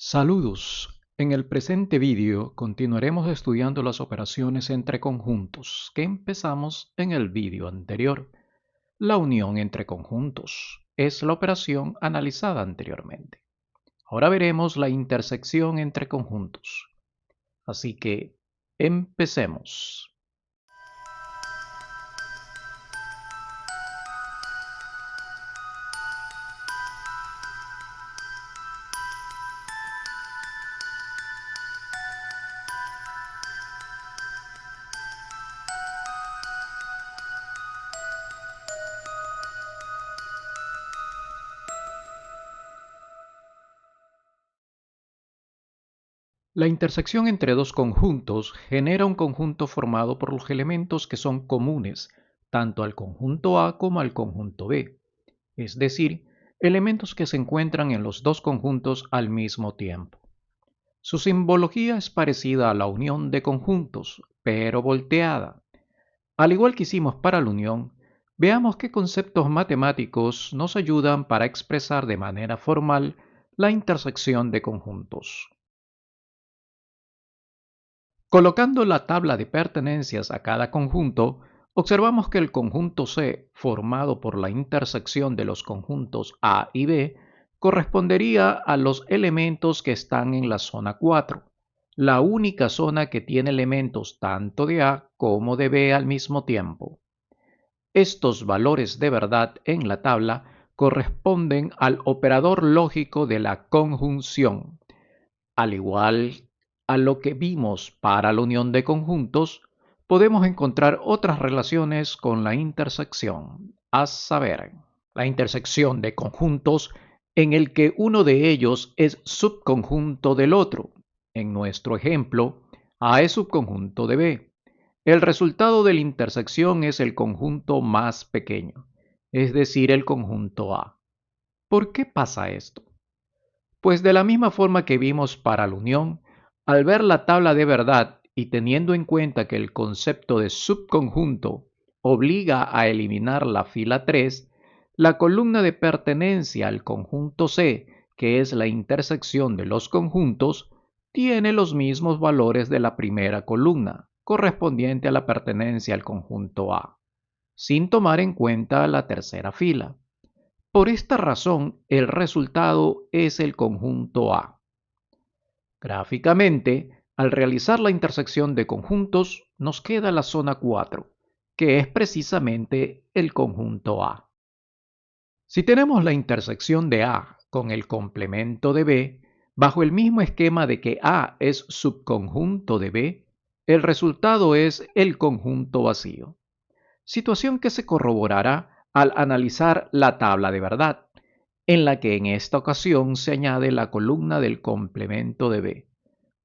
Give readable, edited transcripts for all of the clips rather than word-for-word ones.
Saludos. En el presente vídeo continuaremos estudiando las operaciones entre conjuntos que empezamos en el vídeo anterior. La unión entre conjuntos es la operación analizada anteriormente. Ahora veremos la intersección entre conjuntos. Así que empecemos. La intersección entre dos conjuntos genera un conjunto formado por los elementos que son comunes tanto al conjunto A como al conjunto B, es decir, elementos que se encuentran en los dos conjuntos al mismo tiempo. Su simbología es parecida a la unión de conjuntos, pero volteada. Al igual que hicimos para la unión, veamos qué conceptos matemáticos nos ayudan para expresar de manera formal la intersección de conjuntos. Colocando la tabla de pertenencias a cada conjunto, observamos que el conjunto C, formado por la intersección de los conjuntos A y B, correspondería a los elementos que están en la zona 4, la única zona que tiene elementos tanto de A como de B al mismo tiempo. Estos valores de verdad en la tabla corresponden al operador lógico de la conjunción. Al igual a lo que vimos para la unión de conjuntos, podemos encontrar otras relaciones con la intersección, a saber, la intersección de conjuntos en el que uno de ellos es subconjunto del otro. En nuestro ejemplo, A es subconjunto de B. El resultado de la intersección es el conjunto más pequeño, es decir, el conjunto A. ¿Por qué pasa esto? Pues de la misma forma que vimos para la unión, al ver la tabla de verdad y teniendo en cuenta que el concepto de subconjunto obliga a eliminar la fila 3, la columna de pertenencia al conjunto C, que es la intersección de los conjuntos, tiene los mismos valores de la primera columna, correspondiente a la pertenencia al conjunto A, sin tomar en cuenta la tercera fila. Por esta razón, el resultado es el conjunto A. Gráficamente, al realizar la intersección de conjuntos, nos queda la zona 4, que es precisamente el conjunto A. Si tenemos la intersección de A con el complemento de B, bajo el mismo esquema de que A es subconjunto de B, el resultado es el conjunto vacío. Situación que se corroborará al analizar la tabla de verdad, en la que en esta ocasión se añade la columna del complemento de B,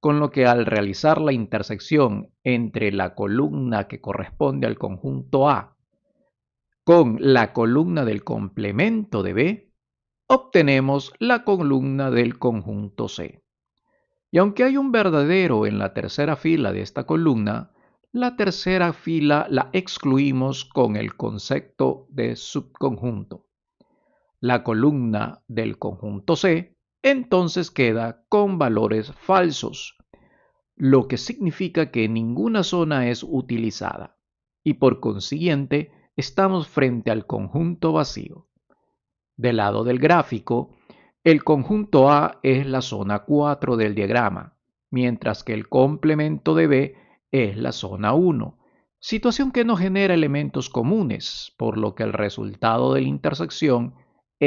con lo que al realizar la intersección entre la columna que corresponde al conjunto A con la columna del complemento de B, obtenemos la columna del conjunto C. Y aunque hay un verdadero en la tercera fila de esta columna, la tercera fila la excluimos con el concepto de subconjunto. La columna del conjunto C entonces queda con valores falsos, lo que significa que ninguna zona es utilizada y por consiguiente estamos frente al conjunto vacío. Del lado del gráfico, el conjunto A es la zona 4 del diagrama, mientras que el complemento de B es la zona 1, situación que no genera elementos comunes, por lo que el resultado de la intersección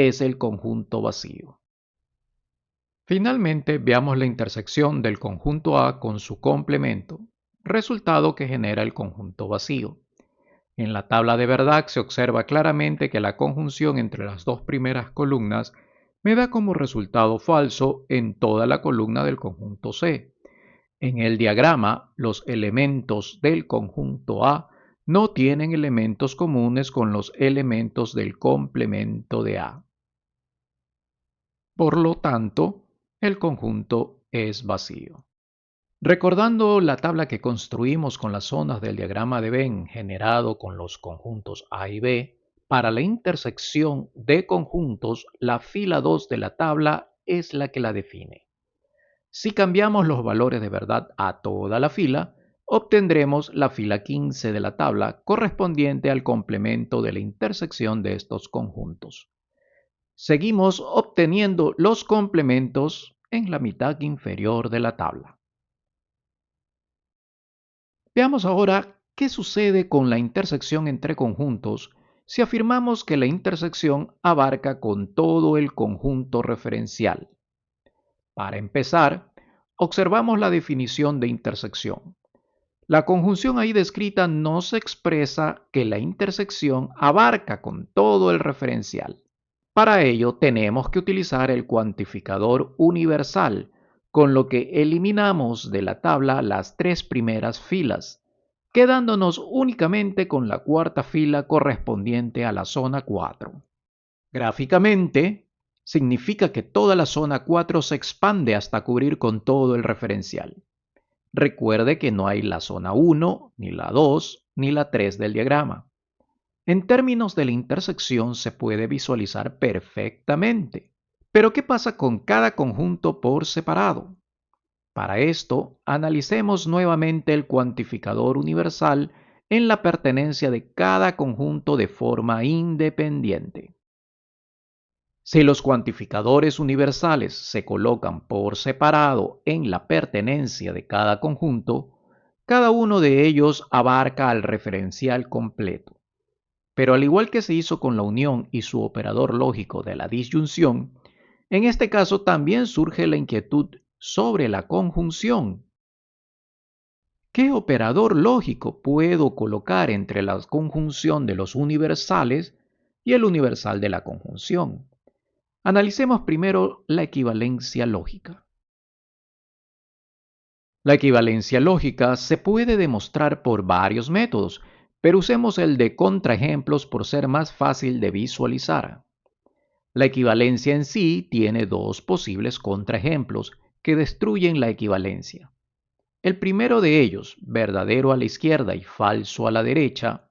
es el conjunto vacío. Finalmente, veamos la intersección del conjunto A con su complemento, resultado que genera el conjunto vacío. En la tabla de verdad se observa claramente que la conjunción entre las dos primeras columnas me da como resultado falso en toda la columna del conjunto C. En el diagrama, los elementos del conjunto A no tienen elementos comunes con los elementos del complemento de A. Por lo tanto, el conjunto es vacío. Recordando la tabla que construimos con las zonas del diagrama de Venn generado con los conjuntos A y B, para la intersección de conjuntos, la fila 2 de la tabla es la que la define. Si cambiamos los valores de verdad a toda la fila, obtendremos la fila 15 de la tabla correspondiente al complemento de la intersección de estos conjuntos. Seguimos obteniendo los complementos en la mitad inferior de la tabla. Veamos ahora qué sucede con la intersección entre conjuntos si afirmamos que la intersección abarca con todo el conjunto referencial. Para empezar, observamos la definición de intersección. La conjunción ahí descrita nos expresa que la intersección abarca con todo el referencial. Para ello tenemos que utilizar el cuantificador universal, con lo que eliminamos de la tabla las tres primeras filas, quedándonos únicamente con la cuarta fila correspondiente a la zona 4. Gráficamente, significa que toda la zona 4 se expande hasta cubrir con todo el referencial. Recuerde que no hay la zona 1, ni la 2, ni la 3 del diagrama. En términos de la intersección se puede visualizar perfectamente. Pero ¿qué pasa con cada conjunto por separado? Para esto, analicemos nuevamente el cuantificador universal en la pertenencia de cada conjunto de forma independiente. Si los cuantificadores universales se colocan por separado en la pertenencia de cada conjunto, cada uno de ellos abarca al referencial completo. Pero al igual que se hizo con la unión y su operador lógico de la disyunción, en este caso también surge la inquietud sobre la conjunción. ¿Qué operador lógico puedo colocar entre la conjunción de los universales y el universal de la conjunción? Analicemos primero la equivalencia lógica. La equivalencia lógica se puede demostrar por varios métodos, pero usemos el de contraejemplos por ser más fácil de visualizar. La equivalencia en sí tiene dos posibles contraejemplos que destruyen la equivalencia. El primero de ellos, verdadero a la izquierda y falso a la derecha.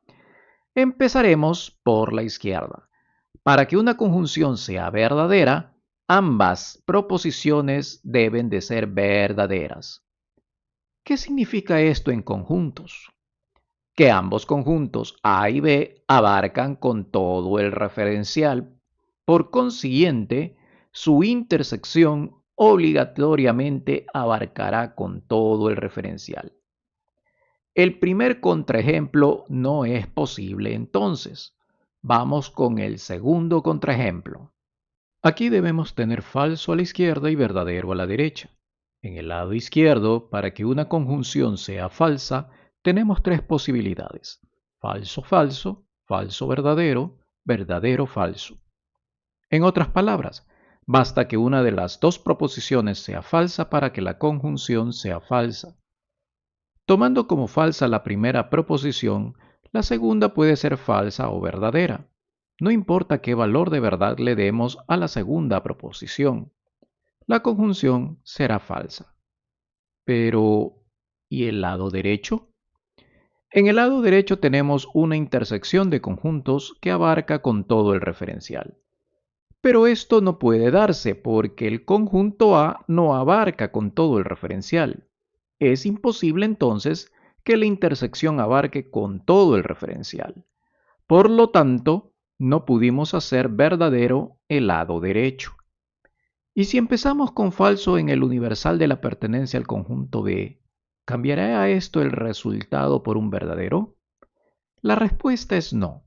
Empezaremos por la izquierda. Para que una conjunción sea verdadera, ambas proposiciones deben de ser verdaderas. ¿Qué significa esto en conjuntos? Que ambos conjuntos A y B abarcan con todo el referencial. Por consiguiente, su intersección obligatoriamente abarcará con todo el referencial. El primer contraejemplo no es posible entonces. Vamos con el segundo contraejemplo. Aquí debemos tener falso a la izquierda y verdadero a la derecha. En el lado izquierdo, para que una conjunción sea falsa, tenemos tres posibilidades: falso falso, falso verdadero, verdadero falso. En otras palabras, basta que una de las dos proposiciones sea falsa para que la conjunción sea falsa. Tomando como falsa la primera proposición, la segunda puede ser falsa o verdadera. No importa qué valor de verdad le demos a la segunda proposición. La conjunción será falsa. Pero, ¿y el lado derecho? En el lado derecho tenemos una intersección de conjuntos que abarca con todo el referencial. Pero esto no puede darse porque el conjunto A no abarca con todo el referencial. Es imposible entonces que la intersección abarque con todo el referencial. Por lo tanto, no pudimos hacer verdadero el lado derecho. Y si empezamos con falso en el universal de la pertenencia al conjunto B, ¿cambiará esto el resultado por un verdadero? La respuesta es no,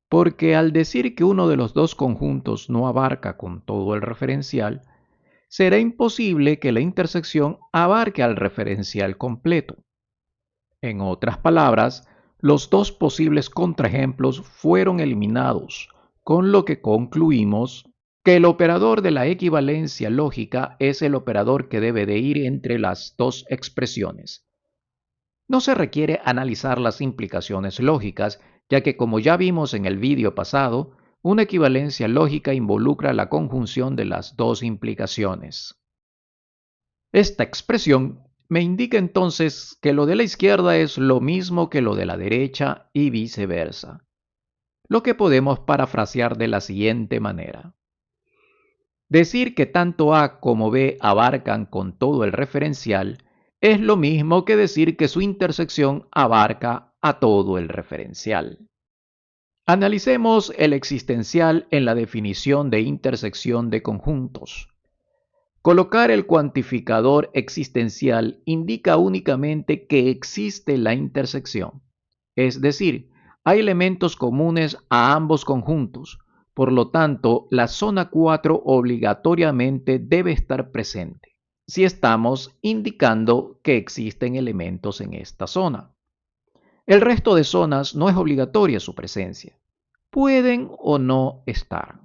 porque al decir que uno de los dos conjuntos no abarca con todo el referencial, será imposible que la intersección abarque al referencial completo. En otras palabras, los dos posibles contraejemplos fueron eliminados, con lo que concluimos que el operador de la equivalencia lógica es el operador que debe de ir entre las dos expresiones. No se requiere analizar las implicaciones lógicas, ya que como ya vimos en el vídeo pasado, una equivalencia lógica involucra la conjunción de las dos implicaciones. Esta expresión me indica entonces que lo de la izquierda es lo mismo que lo de la derecha y viceversa, lo que podemos parafrasear de la siguiente manera. Decir que tanto A como B abarcan con todo el referencial es lo mismo que decir que su intersección abarca a todo el referencial. Analicemos el existencial en la definición de intersección de conjuntos. Colocar el cuantificador existencial indica únicamente que existe la intersección, es decir, hay elementos comunes a ambos conjuntos, por lo tanto, la zona 4 obligatoriamente debe estar presente, si estamos indicando que existen elementos en esta zona. El resto de zonas no es obligatoria su presencia, pueden o no estar.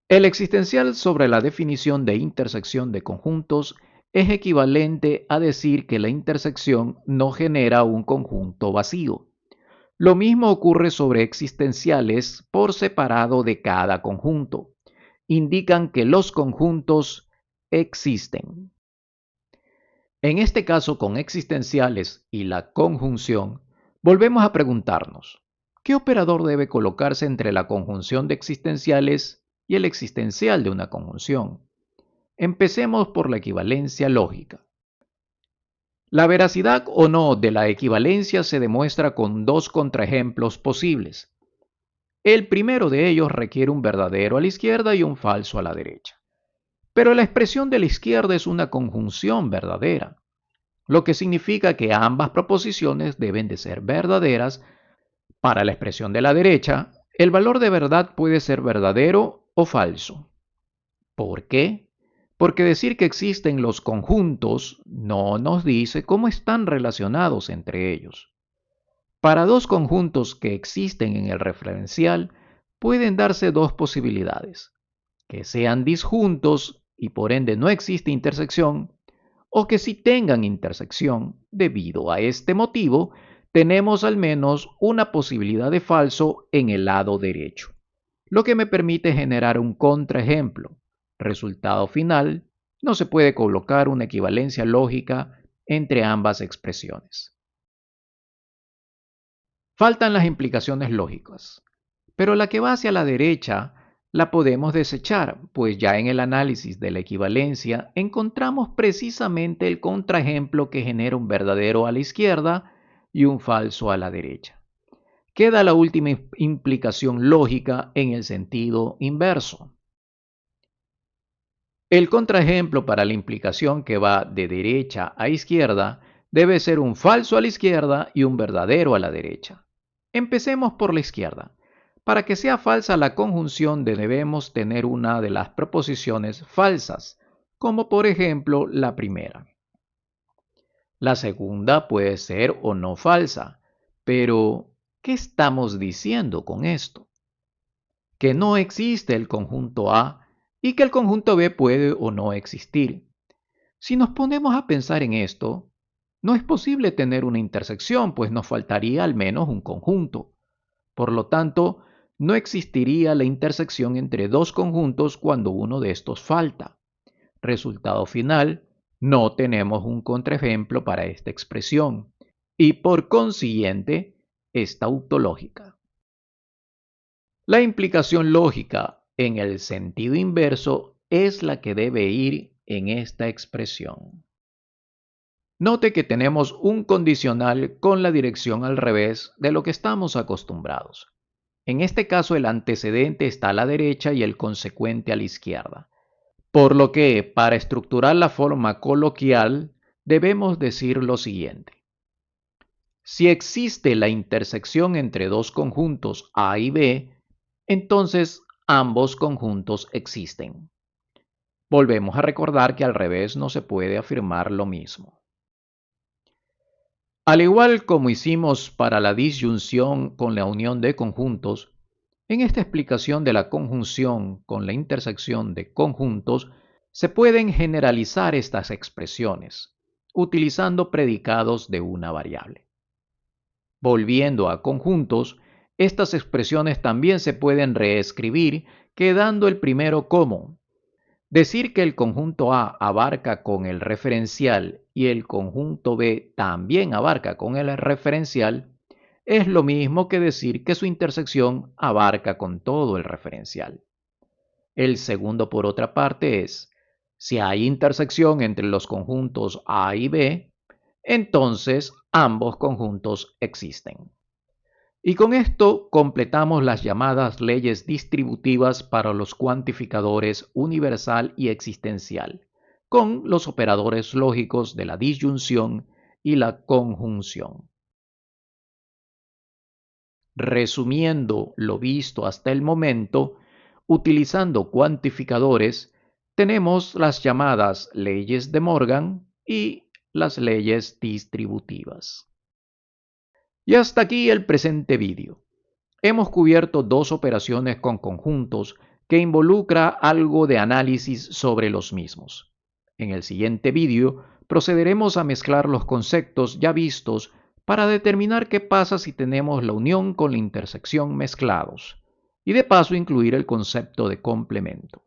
El existencial sobre la definición de intersección de conjuntos es equivalente a decir que la intersección no genera un conjunto vacío. Lo mismo ocurre sobre existenciales por separado de cada conjunto. Indican que los conjuntos existen. En este caso, con existenciales y la conjunción, volvemos a preguntarnos, ¿qué operador debe colocarse entre la conjunción de existenciales y el existencial de una conjunción? Empecemos por la equivalencia lógica. La veracidad o no de la equivalencia se demuestra con dos contraejemplos posibles. El primero de ellos requiere un verdadero a la izquierda y un falso a la derecha. Pero la expresión de la izquierda es una conjunción verdadera, lo que significa que ambas proposiciones deben de ser verdaderas. Para la expresión de la derecha, el valor de verdad puede ser verdadero o falso. ¿Por qué? Porque decir que existen los conjuntos no nos dice cómo están relacionados entre ellos. Para dos conjuntos que existen en el referencial, pueden darse dos posibilidades: que sean disjuntos y por ende no existe intersección, o que sí tengan intersección. Debido a este motivo, tenemos al menos una posibilidad de falso en el lado derecho, lo que me permite generar un contraejemplo. Resultado final: no se puede colocar una equivalencia lógica entre ambas expresiones. Faltan las implicaciones lógicas, pero la que va hacia la derecha la podemos desechar, pues ya en el análisis de la equivalencia encontramos precisamente el contraejemplo que genera un verdadero a la izquierda y un falso a la derecha. Queda la última implicación lógica en el sentido inverso. El contraejemplo para la implicación que va de derecha a izquierda debe ser un falso a la izquierda y un verdadero a la derecha. Empecemos por la izquierda. Para que sea falsa la conjunción debemos tener una de las proposiciones falsas, como por ejemplo la primera. La segunda puede ser o no falsa, pero ¿qué estamos diciendo con esto? Que no existe el conjunto A y que el conjunto B puede o no existir. Si nos ponemos a pensar en esto, no es posible tener una intersección, pues nos faltaría al menos un conjunto. Por lo tanto, no existiría la intersección entre dos conjuntos cuando uno de estos falta. Resultado final: no tenemos un contraejemplo para esta expresión y por consiguiente es tautológica. La implicación lógica en el sentido inverso es la que debe ir en esta expresión. Note que tenemos un condicional con la dirección al revés de lo que estamos acostumbrados. En este caso, el antecedente está a la derecha y el consecuente a la izquierda. Por lo que, para estructurar la forma coloquial, debemos decir lo siguiente. Si existe la intersección entre dos conjuntos A y B, entonces ambos conjuntos existen. Volvemos a recordar que al revés no se puede afirmar lo mismo. Al igual como hicimos para la disyunción con la unión de conjuntos, en esta explicación de la conjunción con la intersección de conjuntos, se pueden generalizar estas expresiones, utilizando predicados de una variable. Volviendo a conjuntos, estas expresiones también se pueden reescribir, quedando el primero como: decir que el conjunto A abarca con el referencial y el conjunto B también abarca con el referencial es lo mismo que decir que su intersección abarca con todo el referencial. El segundo, por otra parte, es si hay intersección entre los conjuntos A y B, entonces ambos conjuntos existen. Y con esto completamos las llamadas leyes distributivas para los cuantificadores universal y existencial, con los operadores lógicos de la disyunción y la conjunción. Resumiendo lo visto hasta el momento, utilizando cuantificadores, tenemos las llamadas leyes de Morgan y las leyes distributivas. Y hasta aquí el presente vídeo. Hemos cubierto dos operaciones con conjuntos que involucra algo de análisis sobre los mismos. En el siguiente vídeo procederemos a mezclar los conceptos ya vistos para determinar qué pasa si tenemos la unión con la intersección mezclados, y de paso incluir el concepto de complemento.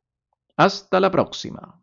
Hasta la próxima.